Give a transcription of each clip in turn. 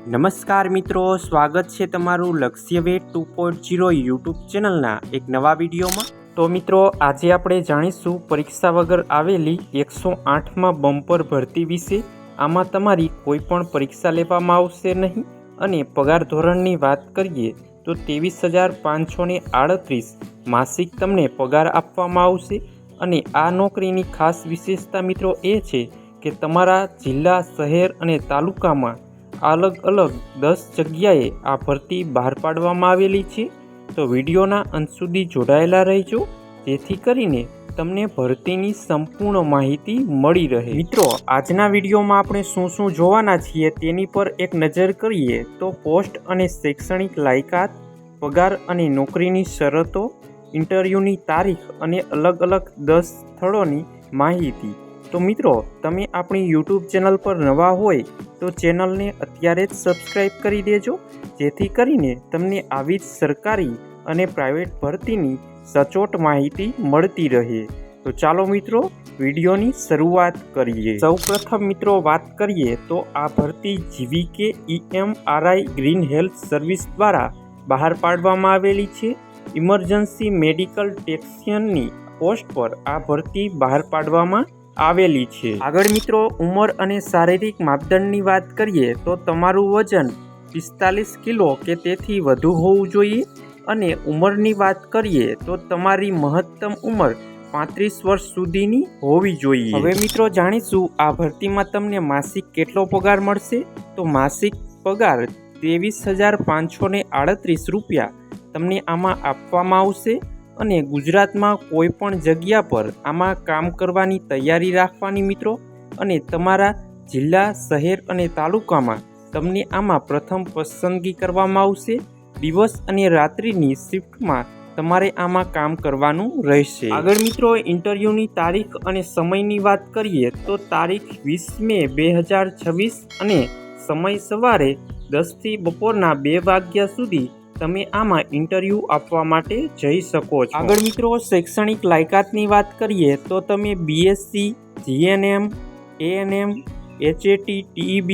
નમસ્કાર મિત્રો, સ્વાગત છે તમારું લક્ષ્યવેધ 2.0 યુટ્યુબ ચેનલના એક નવા વિડીયોમાં। તો મિત્રો, આજે આપણે જાણીશું પરીક્ષા વગર આવેલી 108માં બમ્પર ભરતી વિશે। આમાં તમારી કોઈ પણ પરીક્ષા લેવામાં આવશે નહીં અને પગાર ધોરણની વાત કરીએ તો 23,538 માસિક તમને પગાર આપવામાં આવશે। અને આ નોકરીની ખાસ વિશેષતા મિત્રો એ છે કે તમારા જિલ્લા, શહેર અને તાલુકામાં અલગ અલગ 10 જગ્યાએ આ ભરતી બહાર પાડવામાં આવેલી છે। તો વિડીયોના અંત સુધી જોડાયેલા રહેજો, જેથી કરીને તમને ભરતીની સંપૂર્ણ માહિતી મળી રહે। મિત્રો, આજના વિડીયોમાં આપણે શું જોવાના છીએ તેની પર એક નજર કરીએ તો પોસ્ટ અને શૈક્ષણિક લાયકાત, પગાર અને નોકરીની શરતો, ઇન્ટરવ્યૂની તારીખ અને અલગ અલગ 10 સ્થળોની માહિતી। તો મિત્રો, તમે આપણી યુટ્યુબ ચેનલ પર નવા હોય તો ચેનલને અત્યારે જ સબસ્ક્રાઈબ કરી દેજો, જેથી કરીને તમને આવી જ સરકારી અને પ્રાઇવેટ ભરતીની સચોટ માહિતી મળતી રહે। તો ચાલો મિત્રો, વિડીયોની શરૂઆત કરીએ। સૌપ્રથમ મિત્રો વાત કરીએ તો આ ભરતી GVK EMRI green health service દ્વારા બહાર પાડવામાં આવેલી છે। ઇમરજન્સી મેડિકલ ટેક્નિશિયનની પોસ્ટ પર આ ભરતી બહાર પાડવામાં આવેલી છે। આગળ મિત્રો, ઉંમર અને શારીરિક માપદંડની વાત કરીએ તો તમારું વજન 45 કિલો કે તેથી વધુ હોવું જોઈએ। અને ઉંમરની વાત કરીએ તો તમારી મહત્તમ ઉંમર 35 વર્ષ સુધીની હોવી જોઈએ। હવે મિત્રો જાણીશું આ ભરતીમાં તમને માસિક કેટલો પગાર મળશે। તો માસિક પગાર 23,538 રૂપિયા તમને આમાં આપવામાં આવશે। અને ગુજરાતમાં કોઈ પણ જગ્યા પર આમાં કામ કરવાની તૈયારી રાખવાની મિત્રો। અને તમારા જિલ્લા, શહેર અને તાલુકામાં તમને આમાં પ્રથમ પસંદગી કરવામાં આવશે। દિવસ અને રાત્રિની શિફ્ટમાં તમારે આમાં કામ કરવાનું રહેશે। આગળ મિત્રો, ઇન્ટરવ્યૂની તારીખ અને સમયની વાત કરીએ તો તારીખ 20 મે 2026 અને સમય સવારે 10 થી બપોરના 2 વાગ્યા સુધી તમે આમાં ઇન્ટરવ્યૂ આપવા માટે જઈ શકો છો। આગળ મિત્રો, શૈક્ષણિક લાયકાતની વાત કરીએ તો તમે BSc, GNM, ANM, HAT, TEB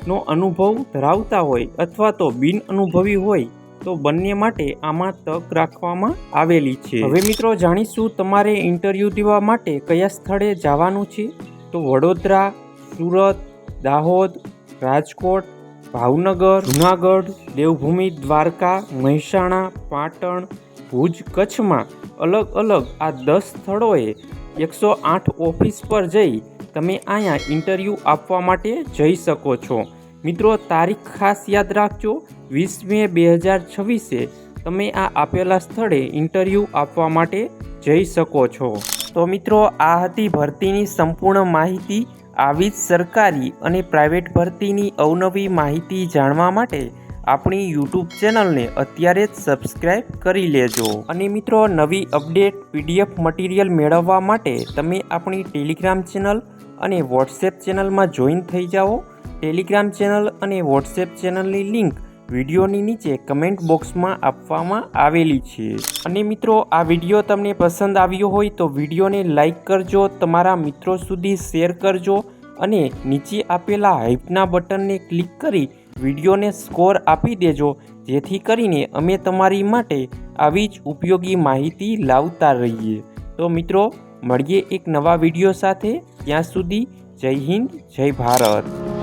નો અનુભવ ધરાવતા હોય અથવા તો બિન અનુભવી હોય તો બંને માટે આમાં તક રાખવામાં આવેલી છે। હવે મિત્રો જાણીશું તમારે ઇન્ટરવ્યૂ દેવા માટે કયા સ્થળે જવાનું છે। તો વડોદરા, સુરત, દાહોદ, રાજકોટ, ભાવનગર, જૂનાગઢ, દેવભૂમિ દ્વારકા, મહેસાણા, પાટણ, ભુજ, કચ્છમાં અલગ અલગ આ 10 સ્થળોએ 108 ઓફિસ પર જઈ તમે અહીંયા ઇન્ટરવ્યૂ આપવા માટે જઈ શકો છો। મિત્રો, તારીખ ખાસ યાદ રાખજો, 20 મે 2026 તમે આ આપેલા સ્થળે ઇન્ટરવ્યૂ આપવા માટે જઈ શકો છો। તો મિત્રો, આ હતી ભરતીની સંપૂર્ણ માહિતી। આવી જ સરકારી અને પ્રાઇવેટ ભરતીની અવનવી માહિતી જાણવા માટે આપણી યુટ્યુબ ચેનલને અત્યારે જ સબસ્ક્રાઈબ કરી લેજો। અને મિત્રો, નવી અપડેટ PDF મટીરિયલ મેળવવા માટે તમે આપણી ટેલિગ્રામ ચેનલ અને વોટ્સએપ ચેનલમાં જોઈન થઈ જાઓ। ટેલિગ્રામ ચેનલ અને વોટ્સએપ ચેનલની લિંક વિડીયોની નીચે કમેન્ટ બોક્સમાં આપવામાં આવેલી છે। અને મિત્રો, આ વિડીયો તમને પસંદ આવ્યો હોય તો વિડીયોને લાઈક કરજો, તમારા મિત્રો સુધી શેર કરજો અને નીચે આપેલા હાઈપના બટનને ક્લિક કરી વિડીયોને સ્કોર આપી દેજો, જેથી કરીને અમે તમારી માટે આવી જ ઉપયોગી માહિતી લાવતા રહીએ। તો મિત્રો, મળીએ એક નવા વિડીયો સાથે। ત્યાં સુધી જય હિન્દ, જય ભારત।